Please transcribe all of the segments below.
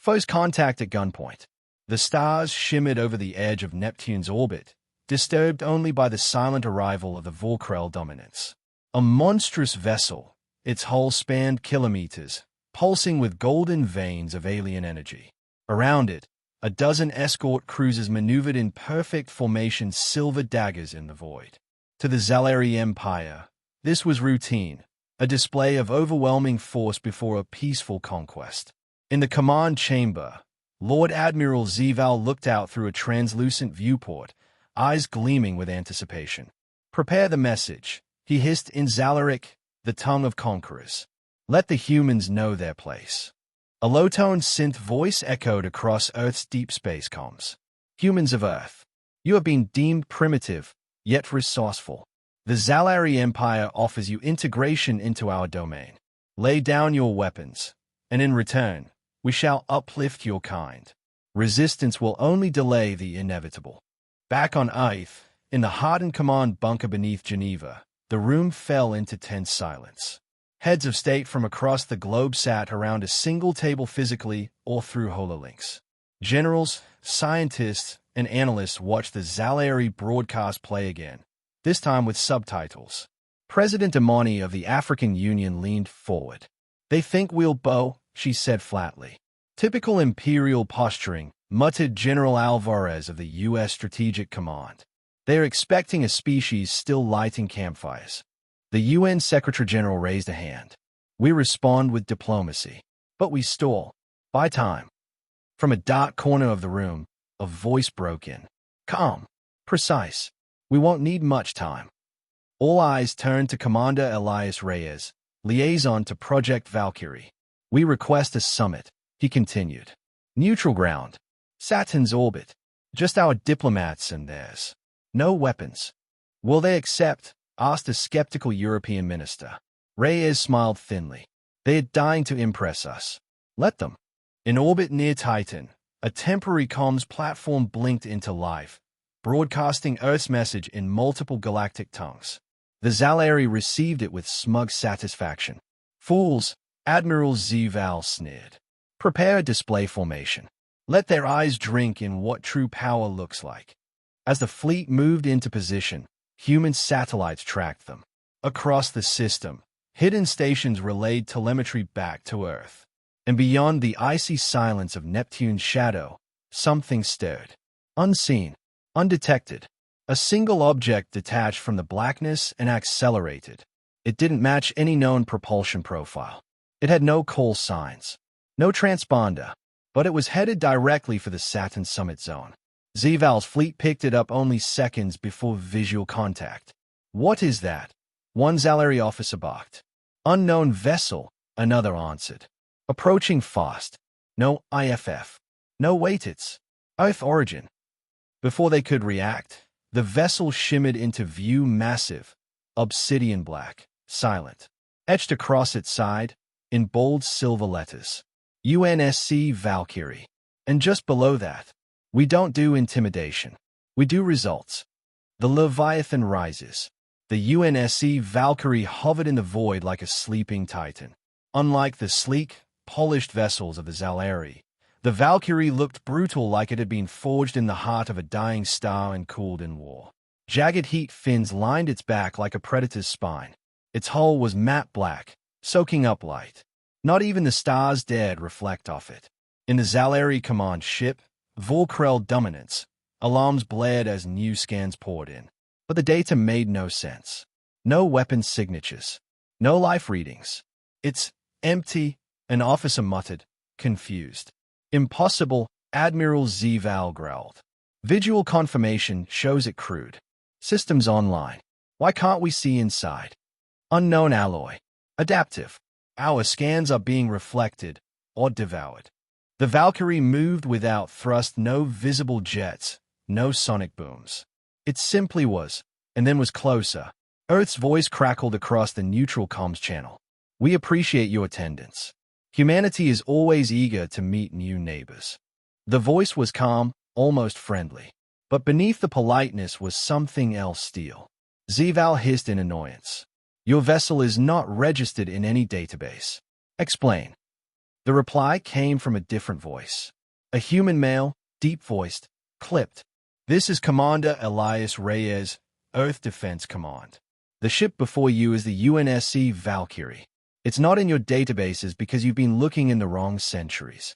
Foes contact at gunpoint. The stars shimmered over the edge of Neptune's orbit, disturbed only by the silent arrival of the Vorkrell Dominance. A monstrous vessel, its hull spanned kilometers, pulsing with golden veins of alien energy. Around it, a dozen escort cruisers maneuvered in perfect formation, silver daggers in the void. To the Zalari Empire, this was routine, a display of overwhelming force before a peaceful conquest. In the command chamber, Lord Admiral Zeval looked out through a translucent viewport, eyes gleaming with anticipation. "Prepare the message," he hissed in Zalaric, the tongue of conquerors. "Let the humans know their place." A low-toned synth voice echoed across Earth's deep space comms. "Humans of Earth, you have been deemed primitive, yet resourceful. The Zalari Empire offers you integration into our domain. Lay down your weapons, and in return, we shall uplift your kind. Resistance will only delay the inevitable." Back on Earth, in the hardened command bunker beneath Geneva, the room fell into tense silence. Heads of state from across the globe sat around a single table physically or through hololinks. Generals, scientists, and analysts watched the Zalari broadcast play again, this time with subtitles. President Amani of the African Union leaned forward. "They think we'll bow," she said flatly. "Typical imperial posturing," muttered General Alvarez of the U.S. Strategic Command. "They're expecting a species still lighting campfires." The UN Secretary-General raised a hand. "We respond with diplomacy. But we stall. Buy time." From a dark corner of the room, a voice broke in. "Calm. Precise. We won't need much time." All eyes turned to Commander Elias Reyes, liaison to Project Valkyrie. "We request a summit," he continued. "Neutral ground. Saturn's orbit. Just our diplomats and theirs. No weapons." "Will they accept?" asked a skeptical European minister. Reyes smiled thinly. "They're dying to impress us. Let them." In orbit near Titan, a temporary comms platform blinked into life, broadcasting Earth's message in multiple galactic tongues. The Zalari received it with smug satisfaction. "Fools," Admiral Zeval sneered. "Prepare a display formation. Let their eyes drink in what true power looks like." As the fleet moved into position, human satellites tracked them. Across the system, hidden stations relayed telemetry back to Earth. And beyond the icy silence of Neptune's shadow, something stirred. Unseen, undetected. A single object detached from the blackness and accelerated. It didn't match any known propulsion profile. It had no call signs, no transponder, but it was headed directly for the Saturn summit zone. Zeval's fleet picked it up only seconds before visual contact. "What is that?" one Zalari officer barked. "Unknown vessel," another answered. "Approaching fast. No IFF. No wait, it's Earth origin." Before they could react, the vessel shimmered into view, massive, obsidian black, silent. Etched across its side, in bold silver letters, UNSC Valkyrie. And just below that, "We don't do intimidation. We do results." The Leviathan rises. The UNSC Valkyrie hovered in the void like a sleeping titan. Unlike the sleek, polished vessels of the Zalari, the Valkyrie looked brutal, like it had been forged in the heart of a dying star and cooled in war. Jagged heat fins lined its back like a predator's spine. Its hull was matte black, soaking up light. Not even the stars dared reflect off it. In the Zalari command ship, Vorkrell Dominance, alarms blared as new scans poured in. But the data made no sense. No weapon signatures. No life readings. "It's empty," an officer muttered, confused. "Impossible," Admiral Zeval growled. "Visual confirmation shows it crude. Systems online. Why can't we see inside?" "Unknown alloy. Adaptive. Our scans are being reflected or devoured." The Valkyrie moved without thrust, no visible jets, no sonic booms. It simply was, and then was closer. Earth's voice crackled across the neutral comms channel. "We appreciate your attendance. Humanity is always eager to meet new neighbors." The voice was calm, almost friendly. But beneath the politeness was something else, steel. Zeval hissed in annoyance. "Your vessel is not registered in any database." "Explain." The reply came from a different voice. A human male, deep-voiced, clipped. "This is Commander Elias Reyes, Earth Defense Command. The ship before you is the UNSC Valkyrie. It's not in your databases because you've been looking in the wrong centuries."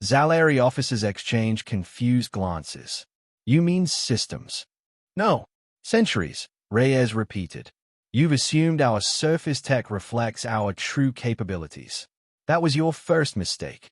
Zalari officers exchanged confused glances. "You mean systems?" "No, centuries," Reyes repeated. "You've assumed our surface tech reflects our true capabilities. That was your first mistake."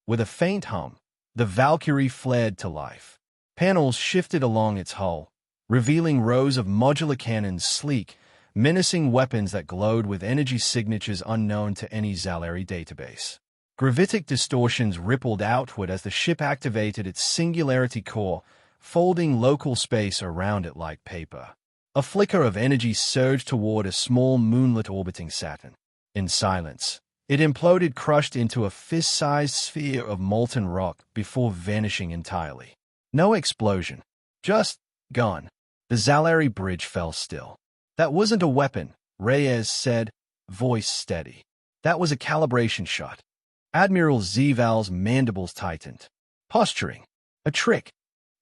With a faint hum, the Valkyrie flared to life. Panels shifted along its hull, revealing rows of modular cannons, sleek, menacing weapons that glowed with energy signatures unknown to any Zalari database. Gravitic distortions rippled outward as the ship activated its singularity core, folding local space around it like paper. A flicker of energy surged toward a small moonlit orbiting Saturn. In silence, it imploded, crushed into a fist-sized sphere of molten rock before vanishing entirely. No explosion. Just gone. The Zalari bridge fell still. "That wasn't a weapon," Reyes said, voice steady. "That was a calibration shot." Admiral Zival's mandibles tightened. "Posturing. A trick."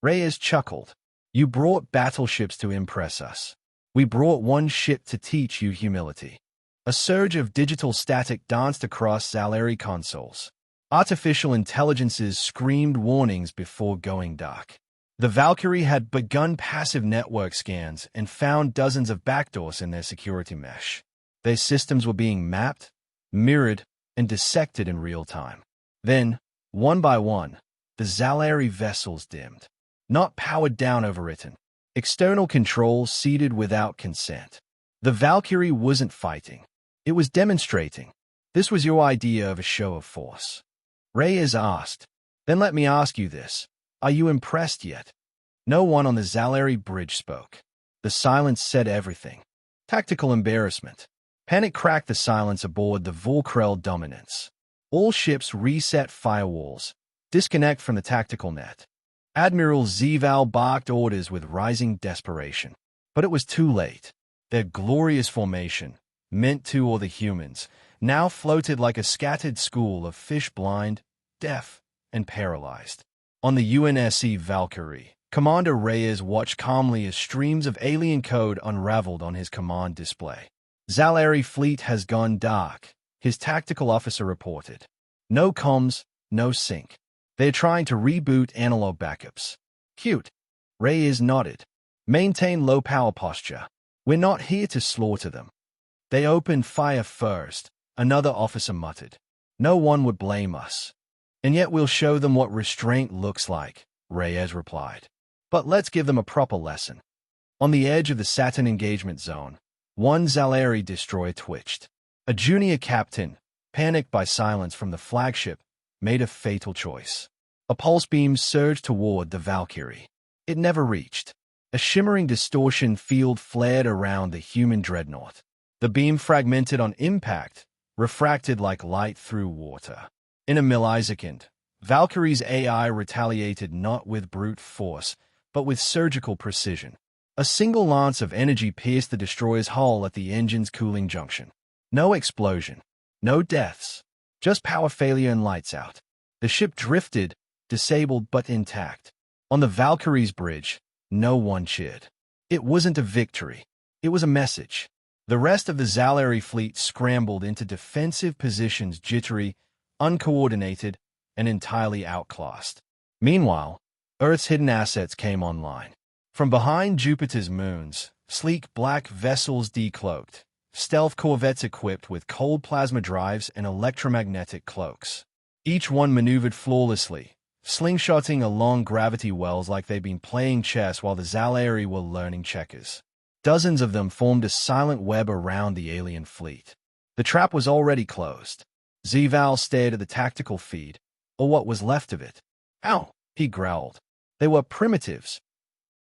Reyes chuckled. "You brought battleships to impress us. We brought one ship to teach you humility." A surge of digital static danced across Zalari consoles. Artificial intelligences screamed warnings before going dark. The Valkyrie had begun passive network scans and found dozens of backdoors in their security mesh. Their systems were being mapped, mirrored, and dissected in real time. Then, one by one, the Zalari vessels dimmed. Not powered down, overwritten. External controls seeded without consent. The Valkyrie wasn't fighting. It was demonstrating. "This was your idea of a show of force?" Reyes asked. "Then let me ask you this. Are you impressed yet?" No one on the Zalari bridge spoke. The silence said everything. Tactical embarrassment. Panic cracked the silence aboard the Volkrell Dominance. All ships reset firewalls, disconnect from the tactical net. Admiral Zival barked orders with rising desperation. But it was too late. Their glorious formation, meant to awe the humans, now floated like a scattered school of fish, blind, deaf, and paralyzed. On the UNSC Valkyrie, Commander Reyes watched calmly as streams of alien code unraveled on his command display. "Zalari fleet has gone dark," his tactical officer reported. "No comms, no sync. They're trying to reboot analog backups." "Cute." Reyes nodded. "Maintain low power posture. We're not here to slaughter them." "They opened fire first," another officer muttered. "No one would blame us. And yet we'll show them what restraint looks like," Reyes replied. "But let's give them a proper lesson." On the edge of the Saturn engagement zone, one Zalari destroyer twitched. A junior captain, panicked by silence from the flagship, made a fatal choice. A pulse beam surged toward the Valkyrie. It never reached. A shimmering distortion field flared around the human dreadnought. The beam fragmented on impact, refracted like light through water. In a millisecond, Valkyrie's AI retaliated not with brute force, but with surgical precision. A single lance of energy pierced the destroyer's hull at the engine's cooling junction. No explosion, no deaths, just power failure and lights out. The ship drifted, disabled but intact. On the Valkyrie's bridge, no one cheered. It wasn't a victory. It was a message. The rest of the Zalari fleet scrambled into defensive positions, jittery, uncoordinated, and entirely outclassed. Meanwhile, Earth's hidden assets came online. From behind Jupiter's moons, sleek black vessels decloaked, stealth corvettes equipped with cold plasma drives and electromagnetic cloaks. Each one maneuvered flawlessly, slingshotting along gravity wells like they'd been playing chess while the Zalari were learning checkers. Dozens of them formed a silent web around the alien fleet. The trap was already closed. Zival stared at the tactical feed, or what was left of it. "Ow!" he growled. "They were primitives."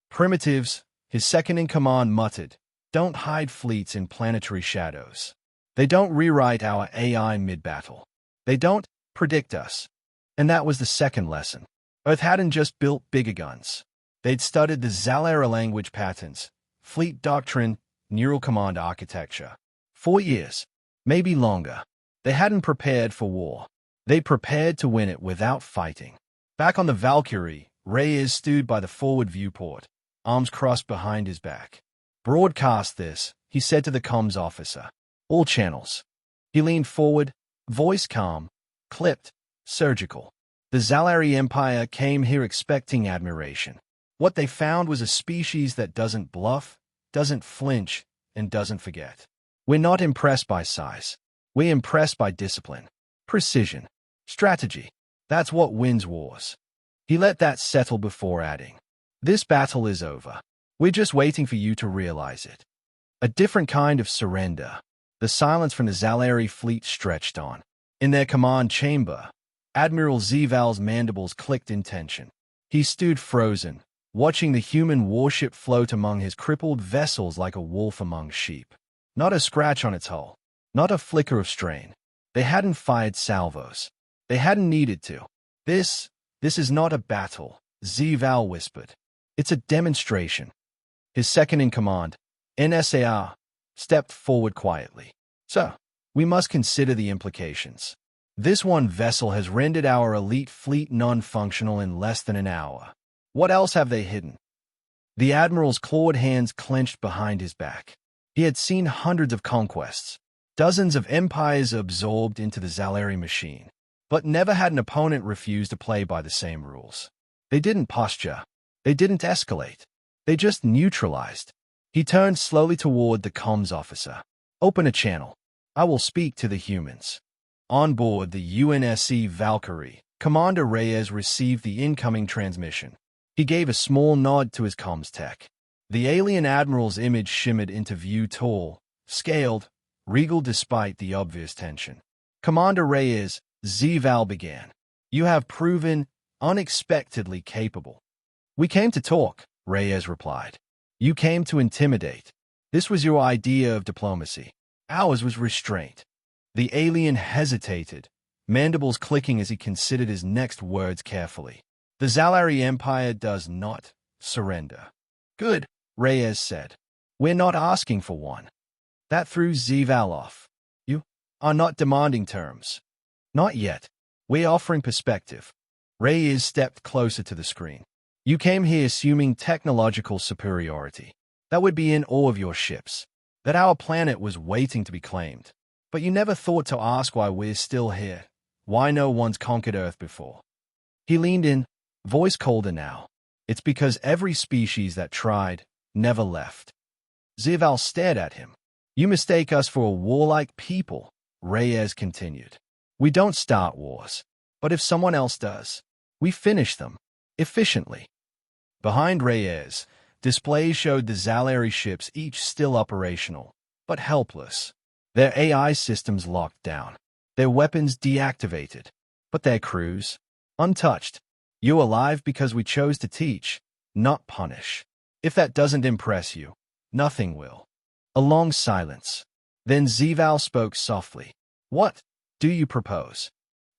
"Primitives," his second-in-command muttered, "don't hide fleets in planetary shadows. They don't rewrite our AI mid-battle. They don't predict us." And that was the second lesson. Earth hadn't just built bigger guns. They'd studied the Zalari language patterns, fleet doctrine, neural command architecture. 4 years, maybe longer. They hadn't prepared for war. They prepared to win it without fighting. Back on the Valkyrie, Reyes stood by the forward viewport, arms crossed behind his back. "Broadcast this," he said to the comms officer. "All channels." He leaned forward, voice calm, clipped, surgical. The Zalari Empire came here expecting admiration. What they found was a species that doesn't bluff, doesn't flinch, and doesn't forget. "We're not impressed by size. We're impressed by discipline, precision, strategy. That's what wins wars." He let that settle before adding, "This battle is over. We're just waiting for you to realize it." A different kind of surrender. The silence from the Zalari fleet stretched on. In their command chamber, Admiral Zival's mandibles clicked in tension. He stood frozen, watching the human warship float among his crippled vessels like a wolf among sheep. Not a scratch on its hull, not a flicker of strain. They hadn't fired salvos. They hadn't needed to. This is not a battle," Zival whispered. "It's a demonstration." His second-in-command, NSAR, stepped forward quietly. "Sir, we must consider the implications. This one vessel has rendered our elite fleet non-functional in less than an hour. What else have they hidden?" The admiral's clawed hands clenched behind his back. He had seen hundreds of conquests, dozens of empires absorbed into the Zalari machine, but never had an opponent refuse to play by the same rules. They didn't posture. They didn't escalate. They just neutralized. He turned slowly toward the comms officer. "Open a channel. I will speak to the humans." On board the UNSC Valkyrie, Commander Reyes received the incoming transmission. He gave a small nod to his comms tech. The alien admiral's image shimmered into view, tall, scaled, regal despite the obvious tension. "Commander Reyes," Zival began, "you have proven unexpectedly capable." "We came to talk," Reyes replied. "You came to intimidate. This was your idea of diplomacy. Ours was restraint." The alien hesitated, mandibles clicking as he considered his next words carefully. "The Zalari Empire does not surrender." "Good," Reyes said. "We're not asking for one." That threw Zival off. "You are not demanding terms." "Not yet. We're offering perspective." Reyes stepped closer to the screen. "You came here assuming technological superiority, that would be in awe of your ships, that our planet was waiting to be claimed. But you never thought to ask why we're still here, why no one's conquered Earth before." He leaned in, voice colder now. "It's because every species that tried never left." Zival stared at him. "You mistake us for a warlike people," Reyes continued. "We don't start wars, but if someone else does, we finish them, efficiently." Behind Reyes, displays showed the Zalari ships, each still operational, but helpless. Their AI systems locked down, their weapons deactivated, but their crews, untouched. "You alive because we chose to teach, not punish. If that doesn't impress you, nothing will." A long silence. Then Zival spoke softly. "What do you propose?"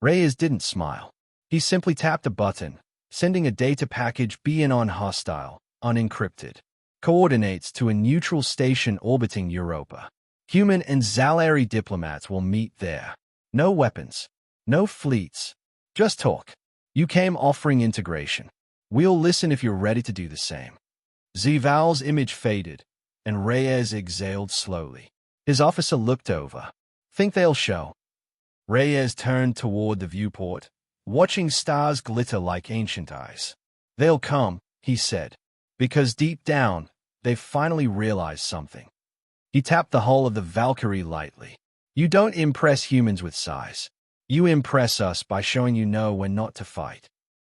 Reyes didn't smile. He simply tapped a button, sending a data package on hostile, unencrypted. "Coordinates to a neutral station orbiting Europa. Human and Zalari diplomats will meet there. No weapons, no fleets, just talk. You came offering integration. We'll listen if you're ready to do the same." Zival's image faded, and Reyes exhaled slowly. His officer looked over. "Think they'll show?" Reyes turned toward the viewport, watching stars glitter like ancient eyes. "They'll come," he said, "because deep down, they've finally realized something." He tapped the hull of the Valkyrie lightly. "You don't impress humans with size. You impress us by showing you know when not to fight."